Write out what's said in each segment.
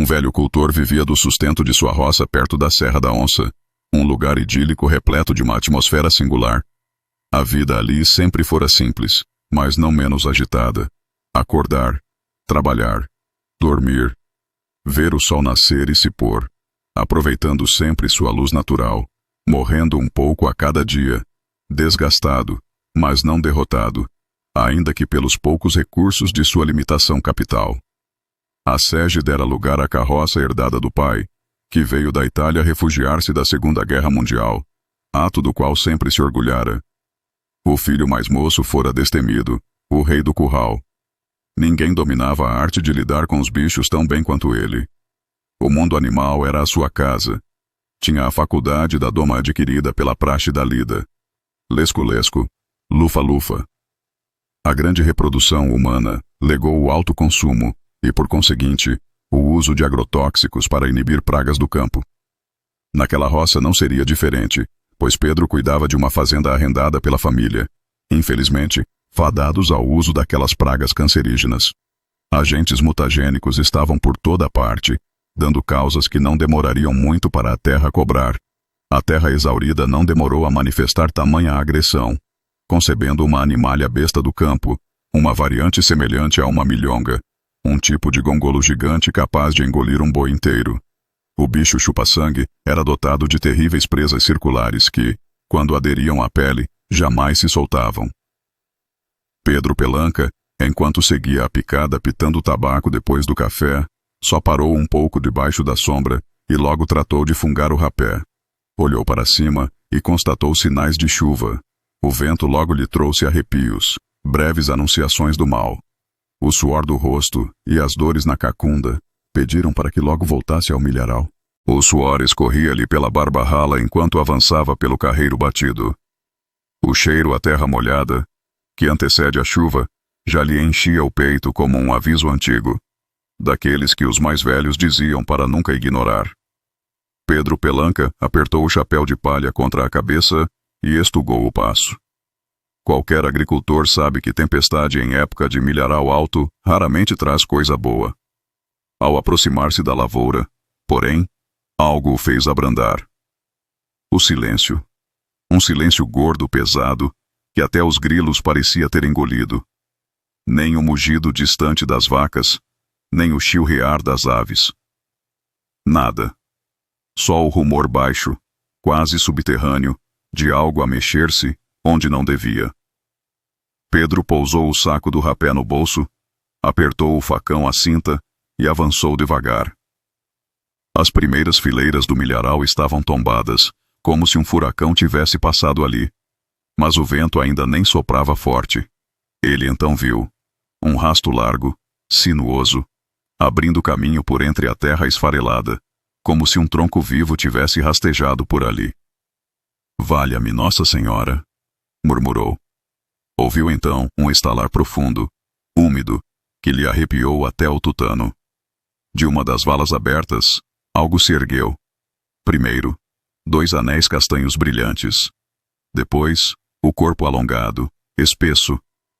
velho cultor vivia do sustento de sua roça perto da Serra da Onça, um lugar idílico repleto de uma atmosfera singular. A vida ali sempre fora simples, mas não menos agitada. Acordar, trabalhar, dormir, ver o sol nascer e se pôr, aproveitando sempre sua luz natural, morrendo um pouco a cada dia, desgastado, mas não derrotado, ainda que pelos poucos recursos de sua limitação capital. A sege dera lugar à carroça herdada do pai, que veio da Itália refugiar-se da Segunda Guerra Mundial, ato do qual sempre se orgulhara. O filho mais moço fora destemido, o rei do curral. Ninguém dominava a arte de lidar com os bichos tão bem quanto ele. O mundo animal era a sua casa. Tinha a faculdade da doma adquirida pela praxe da lida. Lesco-lesco, lufa-lufa. A grande reprodução humana legou o alto consumo e, por conseguinte, o uso de agrotóxicos para inibir pragas do campo. Naquela roça não seria diferente, pois Pedro cuidava de uma fazenda arrendada pela família, infelizmente, fadados ao uso daquelas pragas cancerígenas. Agentes mutagênicos estavam por toda parte, dando causas que não demorariam muito para a terra cobrar. A terra exaurida não demorou a manifestar tamanha agressão, concebendo uma animalha besta do campo, uma variante semelhante a uma milhonga, um tipo de gongolo gigante capaz de engolir um boi inteiro. O bicho chupa-sangue era dotado de terríveis presas circulares que, quando aderiam à pele, jamais se soltavam. Pedro Pelanca, enquanto seguia a picada pitando o tabaco depois do café, só parou um pouco debaixo da sombra e logo tratou de fungar o rapé. Olhou para cima e constatou sinais de chuva. O vento logo lhe trouxe arrepios, breves anunciações do mal. O suor do rosto e as dores na cacunda pediram para que logo voltasse ao milharal. O suor escorria-lhe pela barba rala enquanto avançava pelo carreiro batido. O cheiro à terra molhada, que antecede a chuva, já lhe enchia o peito como um aviso antigo, daqueles que os mais velhos diziam para nunca ignorar. Pedro Pelanca apertou o chapéu de palha contra a cabeça e estugou o passo. Qualquer agricultor sabe que tempestade em época de milharal alto raramente traz coisa boa. Ao aproximar-se da lavoura, porém, algo o fez abrandar. O silêncio. Um silêncio gordo, pesado, que até os grilos parecia ter engolido. Nem o mugido distante das vacas, nem o chilrear das aves. Nada. Só o rumor baixo, quase subterrâneo, de algo a mexer-se onde não devia. Pedro pousou o saco do rapé no bolso, apertou o facão à cinta e avançou devagar. As primeiras fileiras do milharal estavam tombadas, como se um furacão tivesse passado ali. Mas o vento ainda nem soprava forte. Ele então viu um rasto largo, sinuoso, abrindo caminho por entre a terra esfarelada, como se um tronco vivo tivesse rastejado por ali. "Valha-me Nossa Senhora", murmurou. Ouviu então um estalar profundo, úmido, que lhe arrepiou até o tutano. De uma das valas abertas, algo se ergueu. Primeiro, 2 anéis castanhos brilhantes. Depois, o corpo alongado, espesso,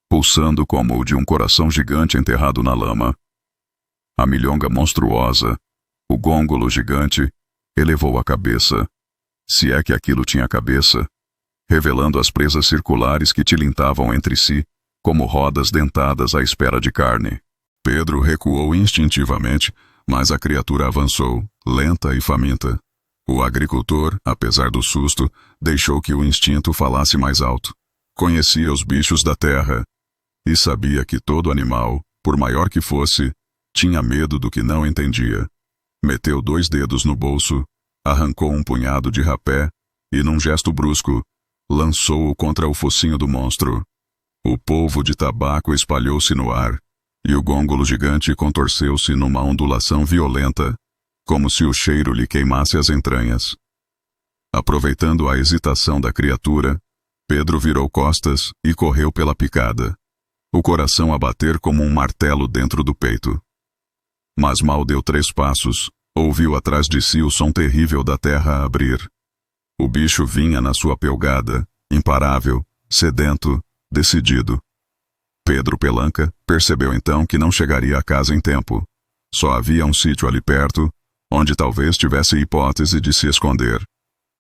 pulsando como o de um coração gigante enterrado na lama. A milhonga monstruosa, o gôngolo gigante, elevou a cabeça, se é que aquilo tinha cabeça, revelando as presas circulares que tilintavam entre si, como rodas dentadas à espera de carne. Pedro recuou instintivamente, mas a criatura avançou, lenta e faminta. O agricultor, apesar do susto, deixou que o instinto falasse mais alto. Conhecia os bichos da terra e sabia que todo animal, por maior que fosse, tinha medo do que não entendia. Meteu 2 dedos no bolso, arrancou um punhado de rapé e, num gesto brusco, lançou-o contra o focinho do monstro. O polvo de tabaco espalhou-se no ar, e o gôngolo gigante contorceu-se numa ondulação violenta, como se o cheiro lhe queimasse as entranhas. Aproveitando a hesitação da criatura, Pedro virou costas e correu pela picada, o coração a bater como um martelo dentro do peito. Mas mal deu 3 passos, ouviu atrás de si o som terrível da terra a abrir. O bicho vinha na sua pelgada, imparável, sedento, decidido. Pedro Pelanca percebeu então que não chegaria a casa em tempo. Só havia um sítio ali perto, onde talvez tivesse hipótese de se esconder.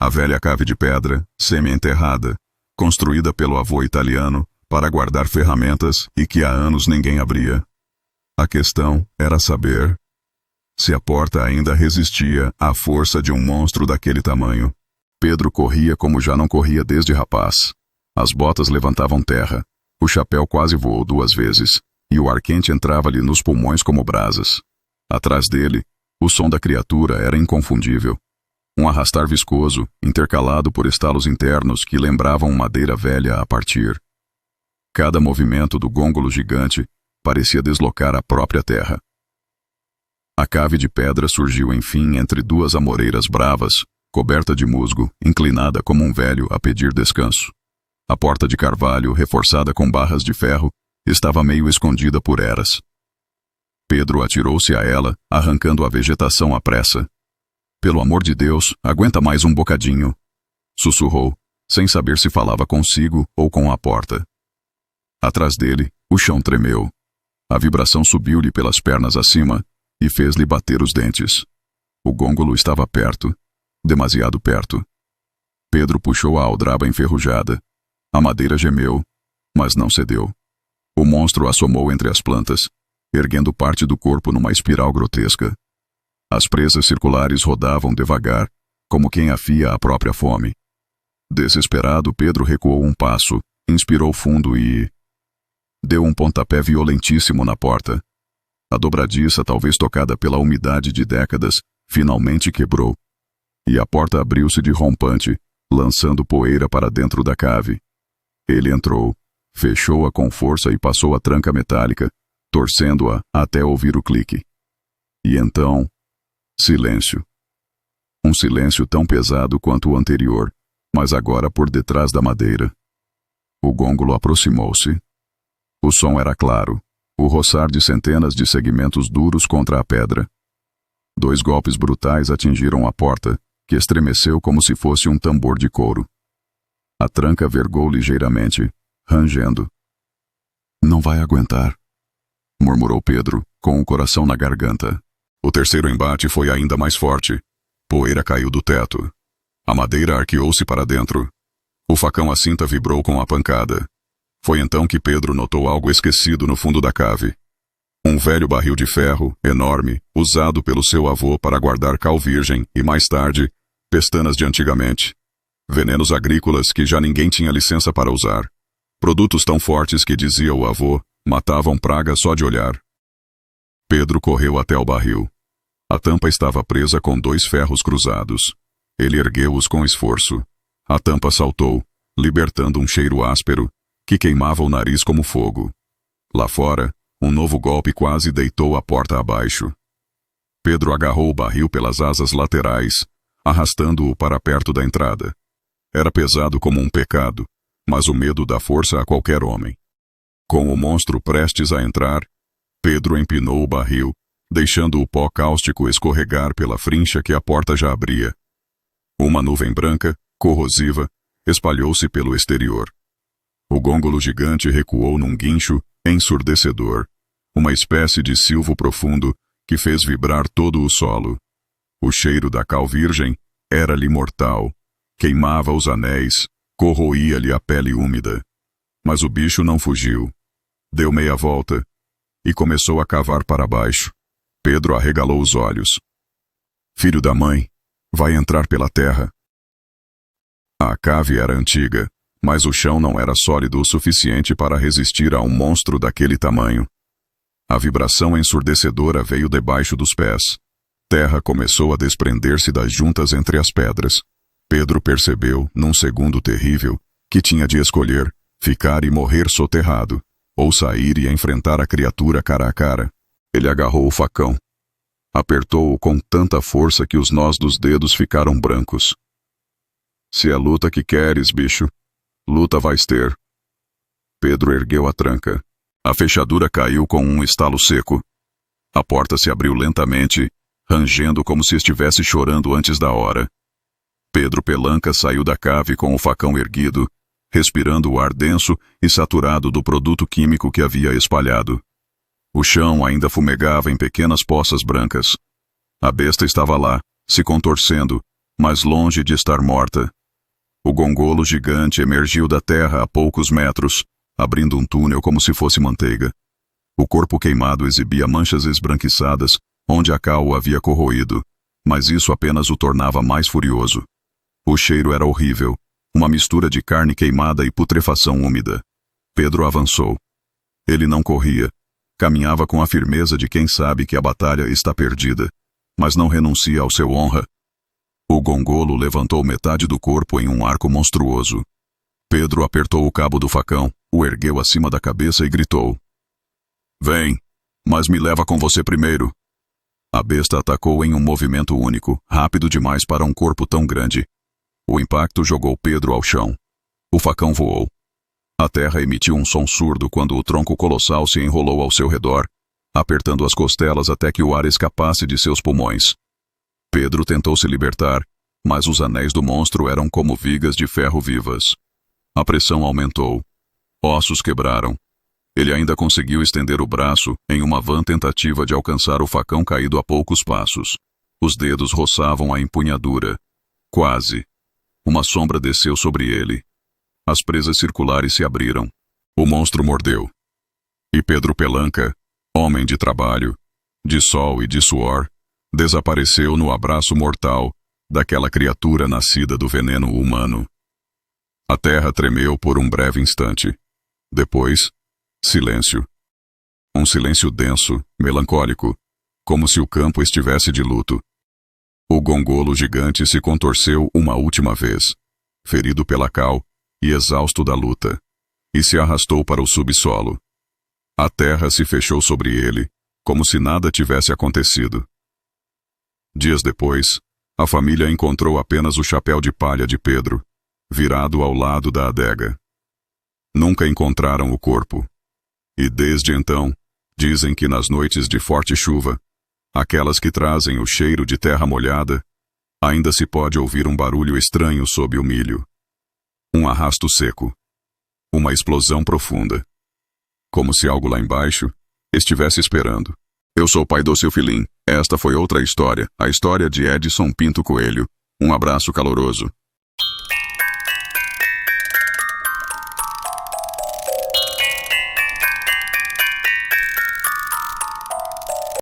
A velha cave de pedra, semi-enterrada, construída pelo avô italiano para guardar ferramentas e que há anos ninguém abria. A questão era saber se a porta ainda resistia à força de um monstro daquele tamanho. Pedro corria como já não corria desde rapaz. As botas levantavam terra, o chapéu quase voou 2 vezes, e o ar quente entrava-lhe nos pulmões como brasas. Atrás dele, o som da criatura era inconfundível. Um arrastar viscoso, intercalado por estalos internos que lembravam madeira velha a partir. Cada movimento do gôngolo gigante parecia deslocar a própria terra. A cave de pedra surgiu enfim entre 2 amoreiras bravas, coberta de musgo, inclinada como um velho a pedir descanso. A porta de carvalho, reforçada com barras de ferro, estava meio escondida por eras. Pedro atirou-se a ela, arrancando a vegetação à pressa. "Pelo amor de Deus, aguenta mais um bocadinho", sussurrou, sem saber se falava consigo ou com a porta. Atrás dele, o chão tremeu. A vibração subiu-lhe pelas pernas acima e fez-lhe bater os dentes. O gôngolo estava perto, demasiado perto. Pedro puxou a aldraba enferrujada. A madeira gemeu, mas não cedeu. O monstro assomou entre as plantas, erguendo parte do corpo numa espiral grotesca. As presas circulares rodavam devagar, como quem afia a própria fome. Desesperado, Pedro recuou um passo, inspirou fundo e deu um pontapé violentíssimo na porta. A dobradiça, talvez tocada pela umidade de décadas, finalmente quebrou. E a porta abriu-se de rompante, lançando poeira para dentro da cave. Ele entrou, fechou-a com força e passou a tranca metálica, torcendo-a até ouvir o clique. E então, silêncio. Um silêncio tão pesado quanto o anterior, mas agora por detrás da madeira. O gôngolo aproximou-se. O som era claro, o roçar de centenas de segmentos duros contra a pedra. 2 golpes brutais atingiram a porta, que estremeceu como se fosse um tambor de couro. A tranca vergou ligeiramente, rangendo. "Não vai aguentar", murmurou Pedro, com o coração na garganta. O terceiro embate foi ainda mais forte. Poeira caiu do teto. A madeira arqueou-se para dentro. O facão à cinta vibrou com a pancada. Foi então que Pedro notou algo esquecido no fundo da cave. Um velho barril de ferro, enorme, usado pelo seu avô para guardar cal virgem e, mais tarde, pestanas de antigamente. Venenos agrícolas que já ninguém tinha licença para usar. Produtos tão fortes que, dizia o avô, matavam praga só de olhar. Pedro correu até o barril. A tampa estava presa com 2 ferros cruzados. Ele ergueu-os com esforço. A tampa saltou, libertando um cheiro áspero, que queimava o nariz como fogo. Lá fora, um novo golpe quase deitou a porta abaixo. Pedro agarrou o barril pelas asas laterais, arrastando-o para perto da entrada. Era pesado como um pecado, mas o medo dá força a qualquer homem. Com o monstro prestes a entrar, Pedro empinou o barril, deixando o pó cáustico escorregar pela frincha que a porta já abria. Uma nuvem branca, corrosiva, espalhou-se pelo exterior. O gôngolo gigante recuou num guincho ensurdecedor, uma espécie de silvo profundo que fez vibrar todo o solo. O cheiro da cal virgem era-lhe mortal, queimava os anéis, corroía-lhe a pele úmida. Mas o bicho não fugiu. Deu meia volta e começou a cavar para baixo. Pedro arregalou os olhos. "Filho da mãe, vai entrar pela terra." A cave era antiga, mas o chão não era sólido o suficiente para resistir a um monstro daquele tamanho. A vibração ensurdecedora veio debaixo dos pés. Terra começou a desprender-se das juntas entre as pedras. Pedro percebeu, num segundo terrível, que tinha de escolher ficar e morrer soterrado, ou sair e enfrentar a criatura cara a cara. Ele agarrou o facão. Apertou-o com tanta força que os nós dos dedos ficaram brancos. "Se é luta que queres, bicho, luta vais ter." Pedro ergueu a tranca. A fechadura caiu com um estalo seco. A porta se abriu lentamente, rangendo como se estivesse chorando antes da hora. Pedro Pelanca saiu da cave com o facão erguido, respirando o ar denso e saturado do produto químico que havia espalhado. O chão ainda fumegava em pequenas poças brancas. A besta estava lá, se contorcendo, mas longe de estar morta. O gongolo gigante emergiu da terra a poucos metros, abrindo um túnel como se fosse manteiga. O corpo queimado exibia manchas esbranquiçadas, onde a cal o havia corroído, mas isso apenas o tornava mais furioso. O cheiro era horrível, uma mistura de carne queimada e putrefação úmida. Pedro avançou. Ele não corria. Caminhava com a firmeza de quem sabe que a batalha está perdida, mas não renuncia ao seu honra. O gongolo levantou metade do corpo em um arco monstruoso. Pedro apertou o cabo do facão, o ergueu acima da cabeça e gritou: "Vem, mas me leva com você primeiro." A besta atacou em um movimento único, rápido demais para um corpo tão grande. O impacto jogou Pedro ao chão. O facão voou. A terra emitiu um som surdo quando o tronco colossal se enrolou ao seu redor, apertando as costelas até que o ar escapasse de seus pulmões. Pedro tentou se libertar, mas os anéis do monstro eram como vigas de ferro vivas. A pressão aumentou. Ossos quebraram. Ele ainda conseguiu estender o braço em uma vã tentativa de alcançar o facão caído a poucos passos. Os dedos roçavam a empunhadura. Quase. Uma sombra desceu sobre ele. As presas circulares se abriram. O monstro mordeu. E Pedro Pelanca, homem de trabalho, de sol e de suor, desapareceu no abraço mortal daquela criatura nascida do veneno humano. A terra tremeu por um breve instante. Depois, silêncio. Um silêncio denso, melancólico, como se o campo estivesse de luto. O gongolo gigante se contorceu uma última vez, ferido pela cal e exausto da luta, e se arrastou para o subsolo. A terra se fechou sobre ele, como se nada tivesse acontecido. Dias depois, a família encontrou apenas o chapéu de palha de Pedro, virado ao lado da adega. Nunca encontraram o corpo. E desde então, dizem que nas noites de forte chuva, aquelas que trazem o cheiro de terra molhada, ainda se pode ouvir um barulho estranho sob o milho. Um arrasto seco. Uma explosão profunda. Como se algo lá embaixo estivesse esperando. Eu sou Paidócio Filim. Esta foi outra história, a história de Edson Pinto Coelho. Um abraço caloroso.